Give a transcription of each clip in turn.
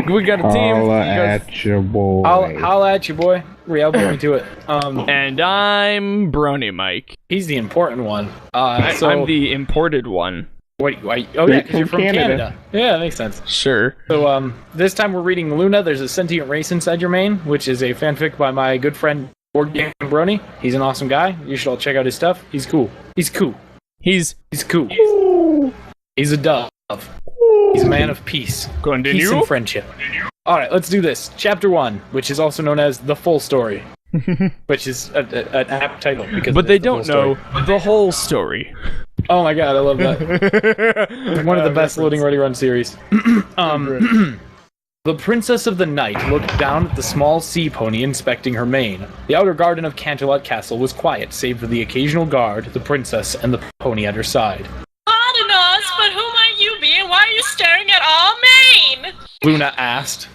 We got a team. Holla at your boy. Holla at you, boy. Real, beat me to it. And I'm Brony Mike. He's the important one. I'm the imported one. Wait, oh yeah, because you're from Canada. Yeah, that makes sense. Sure. So this time we're reading Luna. There's a sentient race inside your main, which is a fanfic by my good friend Board Game Brony. He's an awesome guy. You should all check out his stuff. He's cool. He's cool. He's cool. He's a dove. He's a man of peace. Continue. Peace and friendship. All right, let's do this. Chapter 1, which is also known as The Full Story, which is an apt title. But they don't know the whole story. Oh my god, I love that. One of the best loading ready run series. The Princess of the Night looked down at the small sea pony inspecting her mane. The outer garden of Canterlot Castle was quiet, save for the occasional guard, the princess, and the pony at her side. Pardon us, but who might you be and why are you staring at our mane? Luna asked.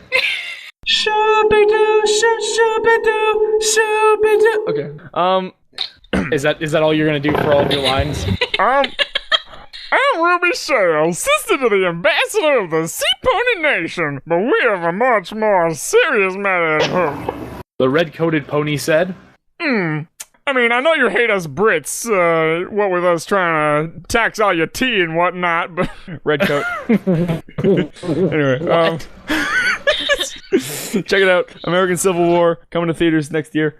Shoo-be-doo, shoo-be-doo, shoo-be-doo. Okay. Is that all you're gonna do for all of your lines? I'm Ruby Shale, sister to the ambassador of the Sea Pony Nation, but we have a much more serious matter at home. The red-coated pony said. I mean, I know you hate us Brits, what with us trying to tax all your tea and whatnot, but... Red coat. Anyway, check it out. American Civil War, coming to theaters next year.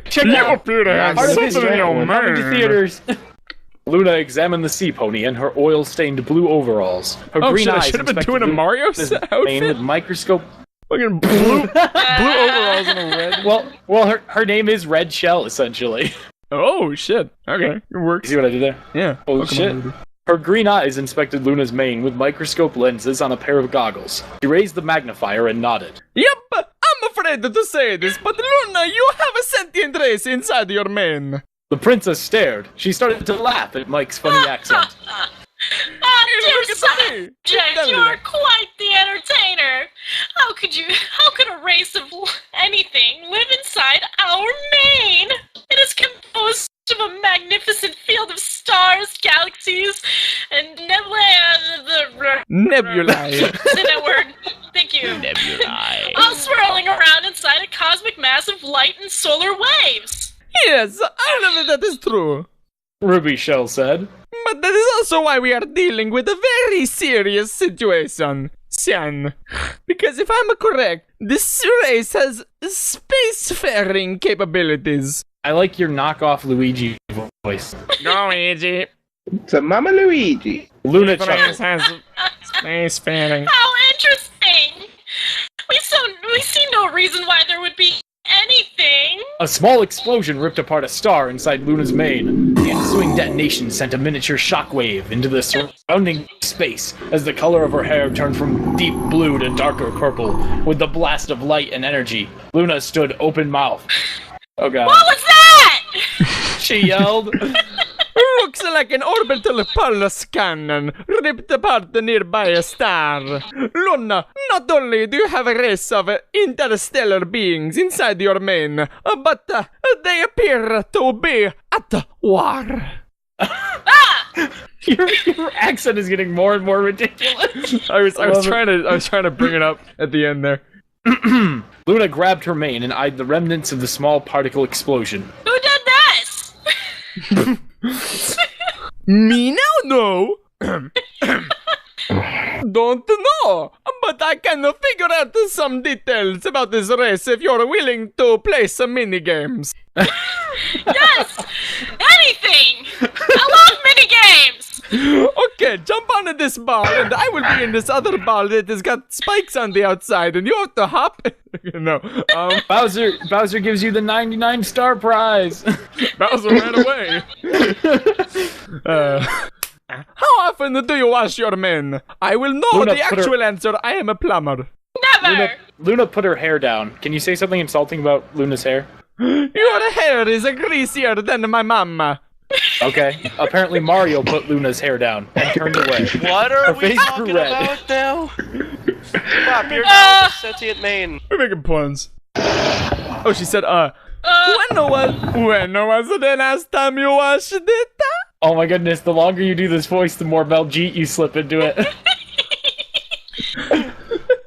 Check it out. You appear to have something in your Coming to mind. theaters. Luna examined the sea pony in her oil-stained blue overalls. Her green eyes should have been inspected doing a Mario Luna's mane outfit. with microscope. Fucking blue overalls and a red. Well, her name is Red Shell, essentially. Oh shit. Okay, it works. You see what I did there? Yeah. Holy shit. Her green eyes inspected Luna's mane with microscope lenses on a pair of goggles. She raised the magnifier and nodded. Yep, I'm afraid to say this, but Luna, you have a sentient race inside your mane. The princess stared. She started to laugh at Mike's funny accent. Dear subject, you are quite the entertainer. How could a race of anything live inside our mane? It is composed of a magnificent field of stars, galaxies, and nebulae. Say that word. Thank you. Nebulae. All swirling around inside a cosmic mass of light and solar waves. Yes, all of that is true. Ruby Shell said. But that is also why we are dealing with a very serious situation, Sian. Because if I'm correct, this race has spacefaring capabilities. I like your knockoff Luigi voice. Luigi. It's a Mama Luigi. Luna This race chuckled. has spacefaring. How interesting! We see no reason why there would be anything. A small explosion ripped apart a star inside Luna's mane. The ensuing detonation sent a miniature shockwave into the surrounding space as the color of her hair turned from deep blue to darker purple with the blast of light and energy. Luna stood open-mouthed. Oh god. What was that? She yelled. Looks like an orbital pulse cannon ripped apart the nearby star. Luna, not only do you have a race of interstellar beings inside your mane, but they appear to be at war. Your accent is getting more and more ridiculous. I was trying to bring it up at the end there. Luna grabbed her mane and eyed the remnants of the small particle explosion. Who did this? Me now? No. Don't know, but I can figure out some details about this race if you're willing to play some minigames. Yes! Anything! I love minigames! Okay, jump onto this ball, and I will be in this other ball that has got spikes on the outside, and you have to hop. No, Bowser gives you the 99 star prize. Bowser ran away. How often do you wash your men? I will know Luna, the actual answer. I am a plumber. Never! Luna put her hair down. Can you say something insulting about Luna's hair? Your hair is greasier than my mama. Okay. Apparently Mario put Luna's hair down and turned away. What are Her we face talking grew red. about now? Stop, you're not sentient main. We're making puns. Oh, she said, when was the last time you washed it? Oh my goodness, the longer you do this voice, the more Beljeet you slip into it.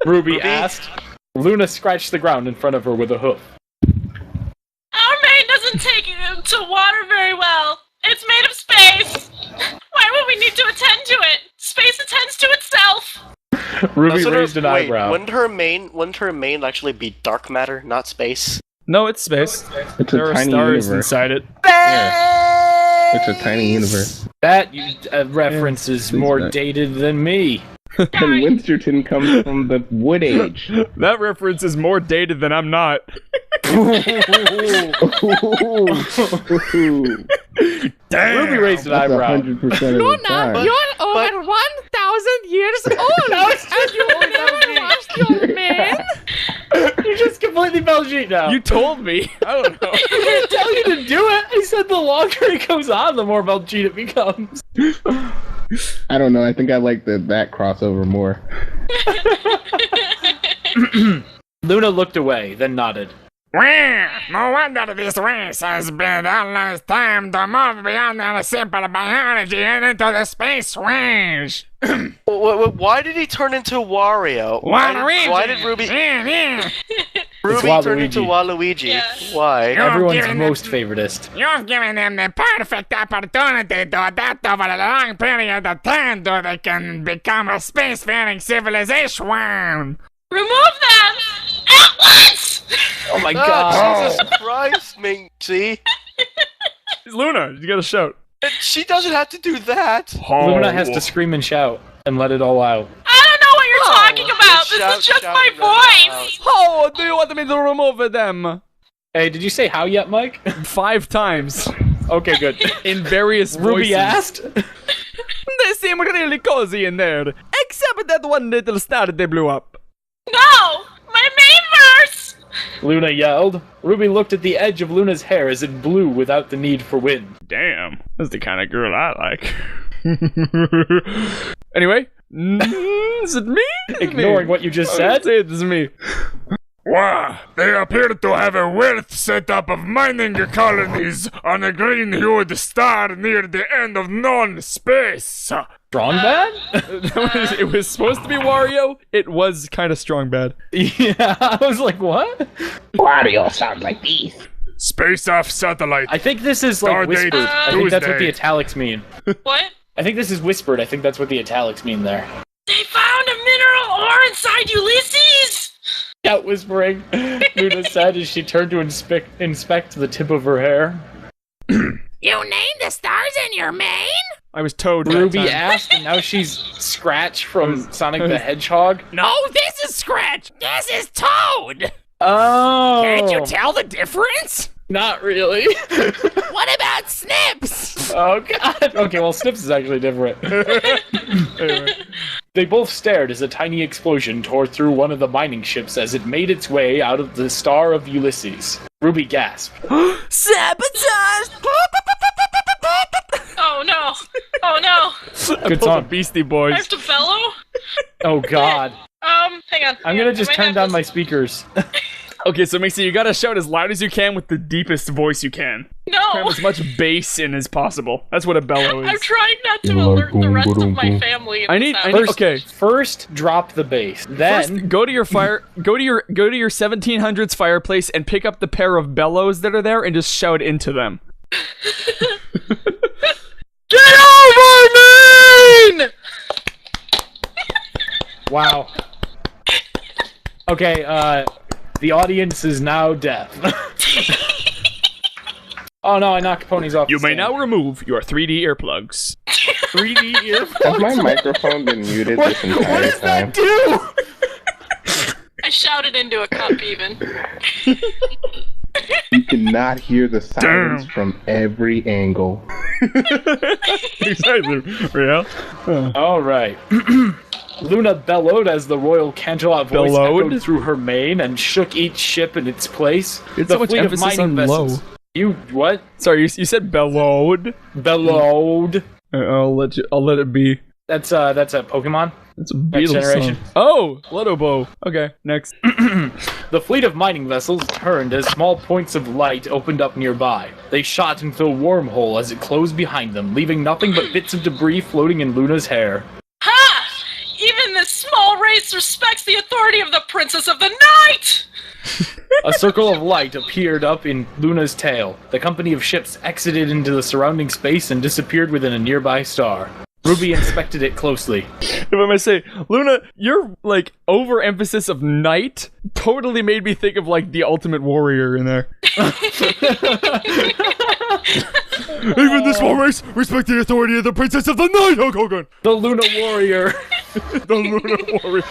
Ruby asked. Luna scratched the ground in front of her with a hoof. Our main doesn't take to water very well. It's made of space. Why would we need to attend to it? Space attends to itself. Ruby raised an eyebrow. Wouldn't her main actually be dark matter, not space? No, it's space. It's a There are tiny stars universe. inside it. It's a tiny universe. That reference is more dated than me. And Winsterton comes from the Wood Age. That reference is more dated than I'm not. Damn. Ruby raised an That's eyebrow. 100% of the time. You're over 1,000 years old, and you never washed your man. You just completely fell sheet now. You told me. I don't know. I didn't tell you to do it. I said the longer it goes on, the more Belcheat it becomes. I don't know. I think I like that crossover more. Luna looked away, then nodded. Well, no wonder this race has been endless time to move beyond the simple biology and into the space range. Why did he turn into Wario? Why did Ruby turn into Waluigi? Yeah. Why? Everyone's most favoritist. You've given them the perfect opportunity to adapt over a long period of time so they can become a spacefaring civilization. Remove them at once. Oh my god. Jesus Christ, Mynxi. Luna, you gotta shout. She doesn't have to do that. Luna has to scream and shout and let it all out. I don't know what you're talking about. This is just shout my and let it voice. How do you want me to remove them? Hey, did you say how yet, Mike? 5 times. Okay, good. In various Ruby voices. asked. They seem really cozy in there. Except that one little star they blew up. No, my main verse. Luna yelled. Ruby looked at the edge of Luna's hair as it blew without the need for wind. Damn, that's the kind of girl I like. Anyway, is it me? Ignoring what you just said. Say it is me. Wow, they appear to have a wealth setup of mining colonies on a green-hued star near the end of non-space. Strong bad? It was supposed to be Wario. It was kind of strong bad. Yeah, I was like, what? Wario sounds like these. Space off satellite. I think this is like Stardate whispered. I think that's what the Tuesday. italics mean. What? I think this is whispered. I think that's what the italics mean there. They found a mineral ore inside Ulysses. Out whispering, Luna said as she turned to inspect the tip of her hair. You named the stars in your mane? I was Toad. that Ruby time. asked, and now she's Scratch from Sonic the Hedgehog. No, this is Scratch. This is Toad. Oh. Can't you tell the difference? Not really. What about Snips? Oh, God. Okay, well, Snips is actually different. They both stared as a tiny explosion tore through one of the mining ships as it made its way out of the star of Ulysses. Ruby gasped. Sabotage! Oh no. Oh no. Good Pull the song. Beastie I Boys. have to bellow. Oh, God. Hang on. I'm gonna just turn down my speakers. Okay, so Mynxi, you gotta shout as loud as you can with the deepest voice you can. Cram No. as much bass in as possible. That's what a bellow is. I'm trying not to alert the rest of my family. I need. Okay. First, drop the bass. Then, First, go to your 1700s fireplace and pick up the pair of bellows that are there and just shout into them. Get over me! wow. Okay, the audience is now deaf. Oh no, I knocked ponies off. You the may stand. now remove your 3D earplugs. 3D earphones. Has my microphone been muted this What entire does time? that do? I shouted into a cup even. You cannot hear the silence from every angle. Exactly. Yeah. All right. Luna bellowed as the royal Canterlot voice Bellowed? echoed through her mane and shook each ship in its place. It's the so much fleet of emphasis mining on vessels. low. You what? Sorry, you said bellowed. Bellowed. I'll let it be. That's a Pokemon. It's a Next Beatles generation. song. Oh, Ledobo. Okay, next. The fleet of mining vessels turned as small points of light opened up nearby. They shot into a wormhole as it closed behind them, leaving nothing but bits of debris floating in Luna's hair. Ha! Even and this small race respects the authority of the Princess of the Night! A circle of light appeared up in Luna's tail. The company of ships exited into the surrounding space and disappeared within a nearby star. Ruby inspected it closely. If I may say, Luna, your, like, overemphasis of night totally made me think of, like, the Ultimate Warrior in there. Even this small race respect the authority of the Princess of the Night, Hulk Hogan! The Luna Warrior! The Luna Warrior.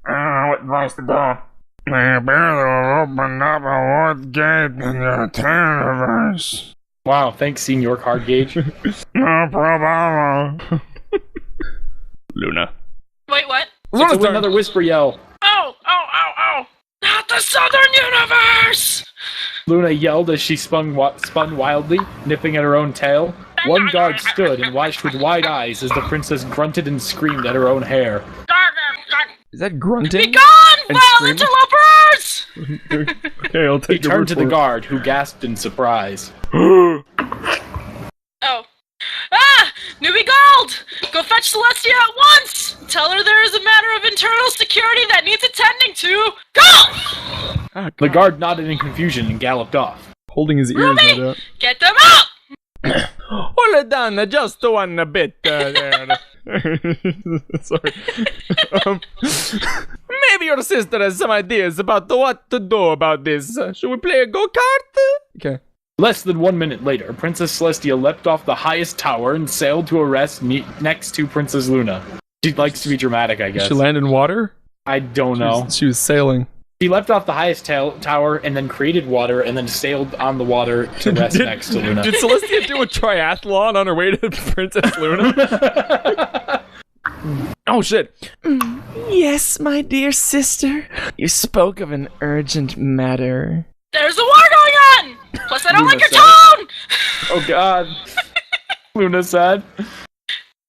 What advice to do? They better open up a fourth gate in the universe. Wow, thanks, Senior Card Gauge. No problem. Luna. Wait, what? Let's do another whisper yell. Oh! Not the Southern Universe! Luna yelled as she spun wildly, nipping at her own tail. One guard stood and watched with wide eyes as the princess grunted and screamed at her own hair. Is that grunting? Be gone, vile interlopers! Okay, I'll take He turned to the guard, who gasped in surprise. Oh. Ah! Newbie Gold! Go fetch Celestia at once! Tell her there is a matter of internal security that needs attending to. Go! The guard nodded in confusion and galloped off. Holding his ears Ruby! right up. Get them out! Hold on, just one bit there. Sorry. Maybe your sister has some ideas about what to do about this. Should we play a go-kart? Okay. Less than 1 minute later, Princess Celestia leapt off the highest tower and sailed to a rest next to Princess Luna. She likes to be dramatic, I guess. Did she land in water? I don't know. She was sailing. She leapt off the highest tower and then created water and then sailed on the water to rest next to Luna. Did Celestia do a triathlon on her way to Princess Luna? Oh shit. Yes, my dear sister. You spoke of an urgent matter. There's a war going on! Plus, I don't Luna like your said. tone! Oh god. Luna said.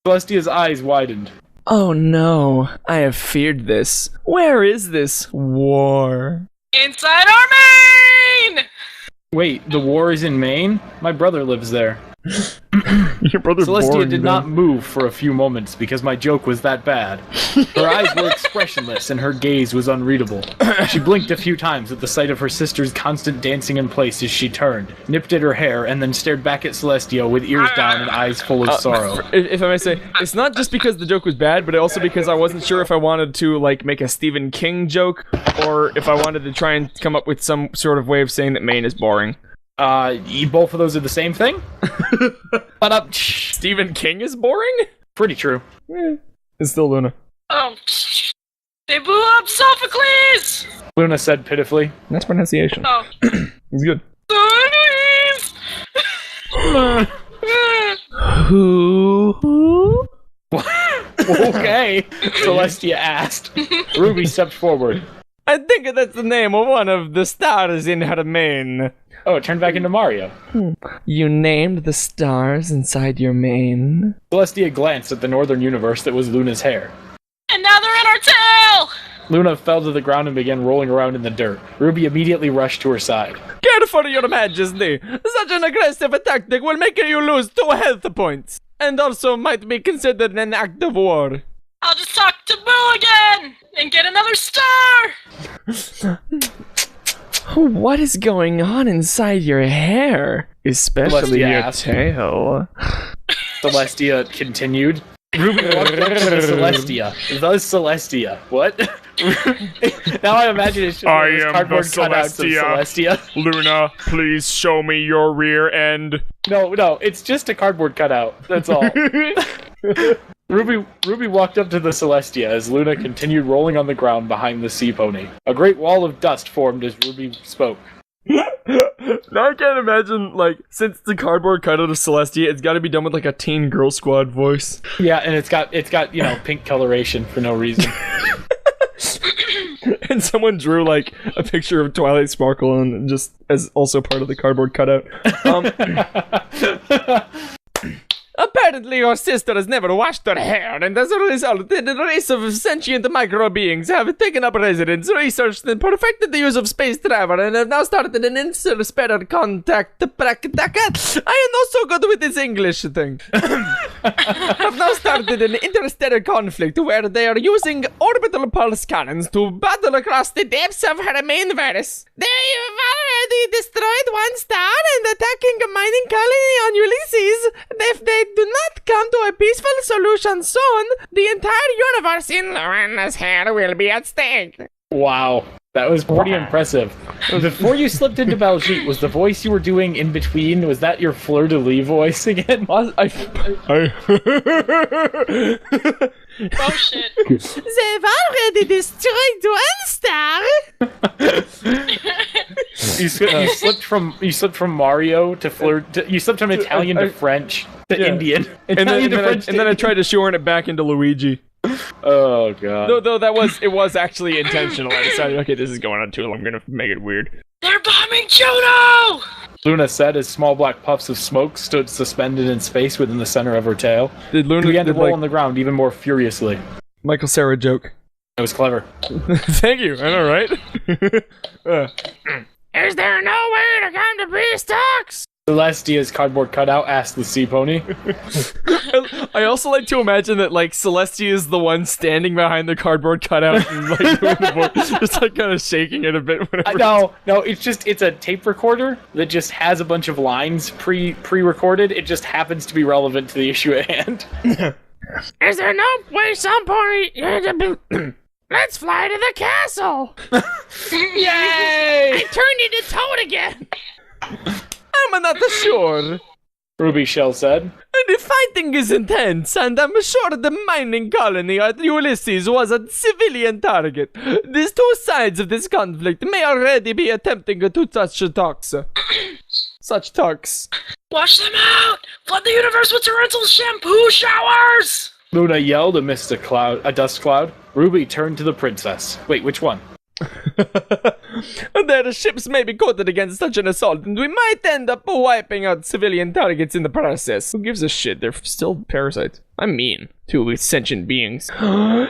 Celestia's eyes widened. Oh no, I have feared this. Where is this war? Inside our main! Wait, the war is in Maine? My brother lives there. Your brother Celestia did not move for a few moments because my joke was that bad. Her eyes were expressionless and her gaze was unreadable. She blinked a few times at the sight of her sister's constant dancing in place as she turned, nipped at her hair, and then stared back at Celestia with ears down and eyes full of sorrow. If I may say, it's not just because the joke was bad, but also because I wasn't sure if I wanted to, like, make a Stephen King joke, or if I wanted to try and come up with some sort of way of saying that Maine is boring. Both of those are the same thing? But Stephen King is boring? Pretty true. It's still Luna. Oh, they blew up Sophocles! Luna said pitifully. That's pronunciation. Oh. It's good. Please! Who? Okay, Celestia asked. Ruby stepped forward. I think that's the name of one of the stars in her mane. Oh, it turned back into Mario. You named the stars inside your mane? Celestia glanced at the northern universe that was Luna's hair. And now they're in our tail! Luna fell to the ground and began rolling around in the dirt. Ruby immediately rushed to her side. Careful, your majesty! Such an aggressive tactic will make you lose 2 health points, and also might be considered an act of war. I'll just talk to Boo again! And get another star! What is going on inside your hair? Especially Celestia your asked. tail. Celestia continued. Ruby walked up to the Celestia. The Celestia. What? Now I imagine it's just I one of those am cardboard the cutouts of Celestia. Celestia. Luna, please show me your rear end. No, it's just a cardboard cutout. That's all. Ruby walked up to the Celestia as Luna continued rolling on the ground behind the sea pony. A great wall of dust formed as Ruby spoke. Now I can't imagine, like, since the cardboard cutout of Celestia, it's gotta be done with, like, a teen girl squad voice. Yeah, and it's got pink coloration for no reason. And someone drew, like, a picture of Twilight Sparkle and just as also part of the cardboard cutout. Apparently your sister has never washed her hair, and as a result, the race of sentient micro-beings have taken up residence, researched and perfected the use of space travel, and have now started an interstellar contact. I am not so good with this English thing. have now started an interstellar conflict where they are using orbital pulse cannons to battle across the depths of her mainverse. They have already destroyed one star and attacking a mining colony on Ulysses. If they do not come to a peaceful solution soon, the entire universe in Lorena's hair will be at stake. Wow. That was pretty impressive. Before you slipped into Baljeet, was the voice you were doing in between, was that your fleur-de-lis voice again? Oh shit. They've already destroyed one star. You slipped from Mario to you slipped from Italian to French to Indian. And then I tried to shoehorn it back into Luigi. Oh god. Though it was actually intentional. I decided, okay, this is going on too long. I'm gonna make it weird. They're bombing Juno! Luna said as small black puffs of smoke stood suspended in space within the center of her tail. Did Luna began to roll on the ground even more furiously. Michael Cera joke. It was clever. Thank you. I know, right? Is there no way to come to peace talks? Celestia's cardboard cutout asked the sea pony. I also like to imagine that, like, Celestia is the one standing behind the cardboard cutout and, like, doing the voice, just, like, kind of shaking it a bit whenever. No, it's a tape recorder that just has a bunch of lines pre-recorded. It just happens to be relevant to the issue at hand. Is there no way some point... Let's fly to the castle! Yay! I turned into Toad again! I'm not sure. Ruby Shell said. The fighting is intense, and I'm sure the mining colony at Ulysses was a civilian target. These two sides of this conflict may already be attempting to touch talks. Such talks. Wash them out! Flood the universe with torrential shampoo showers! Luna yelled amidst a dust cloud. Ruby turned to the princess. Wait, which one? Their ships may be coated against such an assault, and we might end up wiping out civilian targets in the process. Who gives a shit? They're still parasites. I'm mean to sentient beings.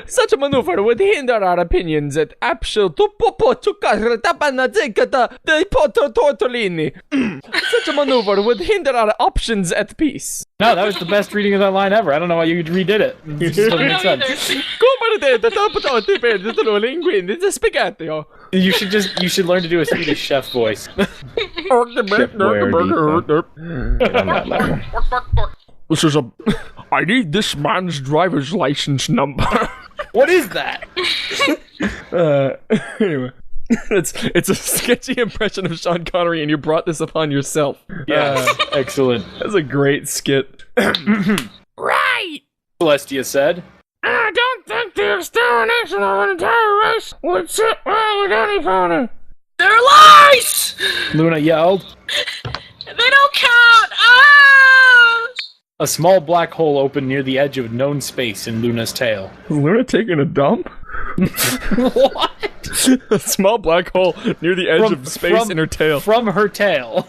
Such a maneuver would hinder our opinions at Such a maneuver would hinder our options at peace. No, that was the best reading of that line ever. I don't know why you redid it. It just doesn't make sense. You should learn to do a Swedish chef voice. This is I need this man's driver's license number. What is that? Anyway. It's a sketchy impression of Sean Connery, and you brought this upon yourself. Yeah, excellent. That's a great skit. Right! Celestia said. I don't think the extermination of an entire race would sit well with anybody. They're lies! Luna yelled. They don't count! Ah! A small black hole opened near the edge of known space in Luna's tail. Is Luna taking a dump? What? A small black hole near the edge of space in her tail. From her tail.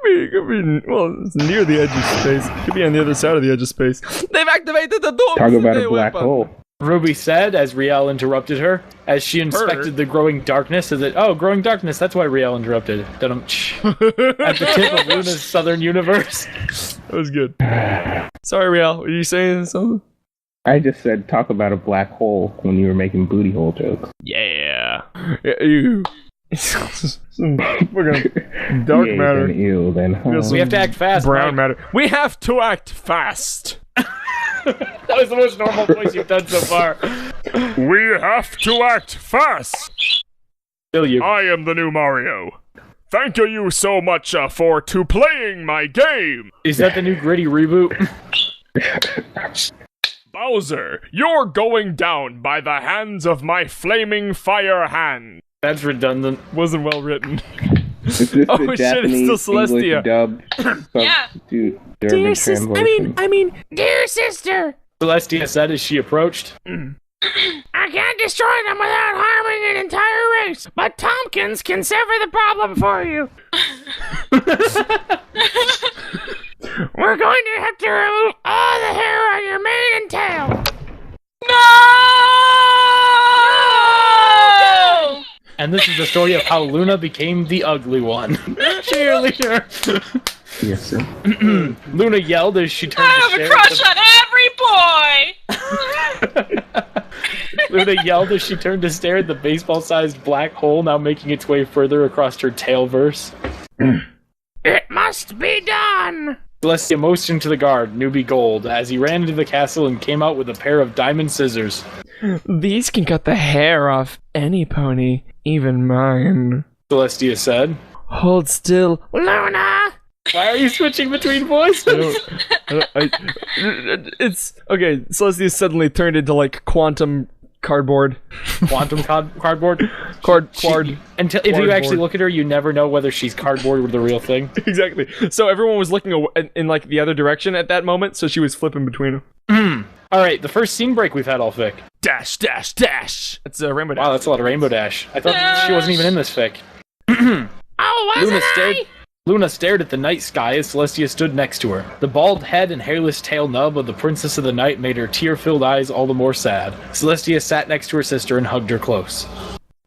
It could be, well, it's near the edge of space. It could be on the other side of the edge of space. They've activated the door. Talk about a black hole. Ruby said as Riel interrupted her, as she inspected the growing darkness. Growing darkness, that's why Riel interrupted. At the tip of Luna's southern universe. That was good. Sorry, Riel, were you saying something? I just said talk about a black hole when you were making booty hole jokes. Yeah. You. We're gonna dark matter. Ew, then, huh? We have to act fast. Brown matter. We have to act fast. That was the most normal voice you've done so far. We have to act fast. Still you. I am the new Mario. Thank you so much for playing my game. Is that the new gritty reboot? Bowser, you're going down by the hands of my flaming fire hand. That's redundant. Wasn't well written. Is this Oh the shit, it's still Celestia. Dub? Yeah. Dude, Dear sister, Dear sister, Celestia said as she approached. I can't destroy them without harming an entire race, but Tompkins can sever the problem for you. We're going to have to remove all the hair on your mane and tail. No! And this is the story of how Luna became the ugly one. Cheerleader. Yes, sir. Luna yelled as she turned I to have a stare crush on every boy! Luna yelled as she turned to stare at the baseball-sized black hole now making its way further across her tailverse. It must be done! Celestia motioned to the guard, Newbie Gold, as he ran into the castle and came out with a pair of diamond scissors. These can cut the hair off any pony, even mine. Celestia said. Hold still, Luna! Why are you switching between voices? It's okay. Celestia suddenly turned into like quantum cardboard. Quantum cardboard? Until if you actually look at her, you never know whether she's cardboard or the real thing. Exactly. So everyone was looking in like the other direction at that moment, so she was flipping between them. Alright, the first scene break we've had all fic. Dash, dash, dash. That's a Rainbow Dash. Wow, that's a lot of Rainbow Dash. I thought she wasn't even in this fic. Oh, wasn't Luna stared at the night sky as Celestia stood next to her. The bald head and hairless tail nub of the Princess of the Night made her tear-filled eyes all the more sad. Celestia sat next to her sister and hugged her close.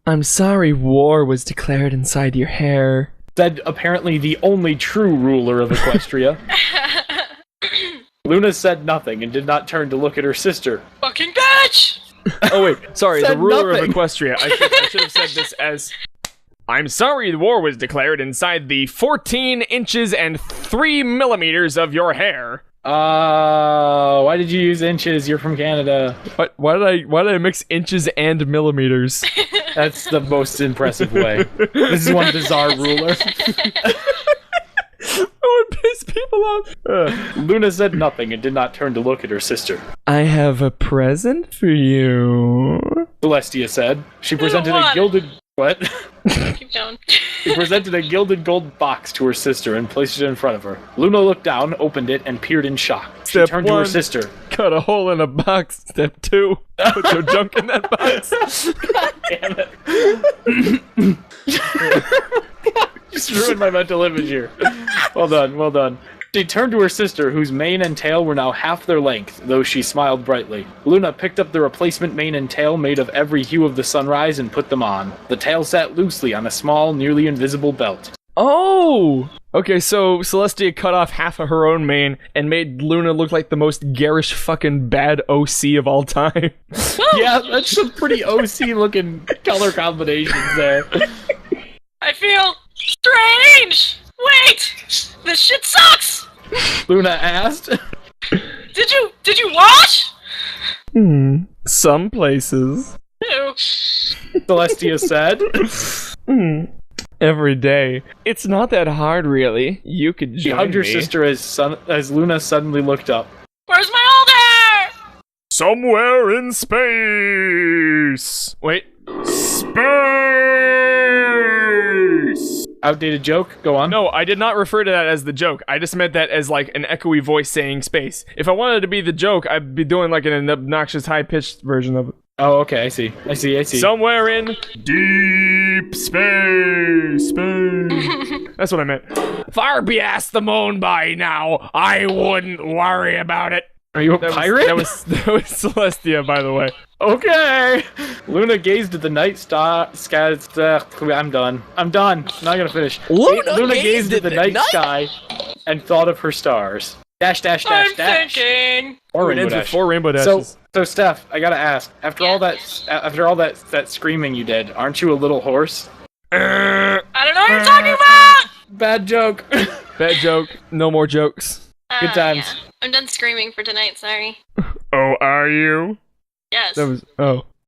I'm sorry war was declared inside your hair. Said apparently the only true ruler of Equestria. Luna said nothing and did not turn to look at her sister. Fucking bitch! Oh wait, sorry, the Said ruler nothing. of Equestria. I should have said this as... I'm sorry the war was declared inside the 14 inches and 3 millimeters of your hair. Why did you use inches? You're from Canada. What? Why did I mix inches and millimeters? That's the most impressive way. This is one bizarre ruler. That would piss people off. Luna said nothing and did not turn to look at her sister. I have a present for you. Celestia said. She presented a want gilded... What? Keep going. She presented a gilded gold box to her sister and placed it in front of her. Luna looked down, opened it, and peered in shock. She Step turned to her 1, sister. cut a hole in a box. Step 2, put your junk in that box. Damn it. Just ruined my mental image here. Well done, well done. She turned to her sister, whose mane and tail were now half their length, though she smiled brightly. Luna picked up the replacement mane and tail made of every hue of the sunrise and put them on. The tail sat loosely on a small, nearly invisible belt. Oh! Okay, so Celestia cut off half of her own mane and made Luna look like the most garish fucking bad OC of all time. Yeah, that's some pretty OC-looking color combinations there. I feel strange! Wait! This shit sucks! Luna asked. Did you wash? Some places. Ew. Celestia said. Every day. It's not that hard, really. You could join She hugged her me. sister as Luna suddenly looked up. Where's my old hair? Somewhere in space! Wait. Space! Outdated joke? Go on. No, I did not refer to that as the joke. I just meant that as like an echoey voice saying space. If I wanted to be the joke, I'd be doing like an obnoxious high-pitched version of it. Oh, okay, I see. Somewhere in deep space. That's what I meant. Far past the moon by now, I wouldn't worry about it. Are you a pirate? That was Celestia, by the way. Okay. Luna gazed at the night sky. I'm done. I'm not gonna finish. Luna gazed at the night sky and thought of her stars. Dash, dash, dash, I'm dash. thinking. Or It rainbow ends with dash. 4 rainbow dashes. So Steph, I gotta ask. After all that screaming you did, aren't you a little hoarse? I don't know what you're talking about! Bad joke. Bad joke. No more jokes. Good times. Yeah. I'm done screaming for tonight, sorry. Oh, are you? Yes. That was... Oh.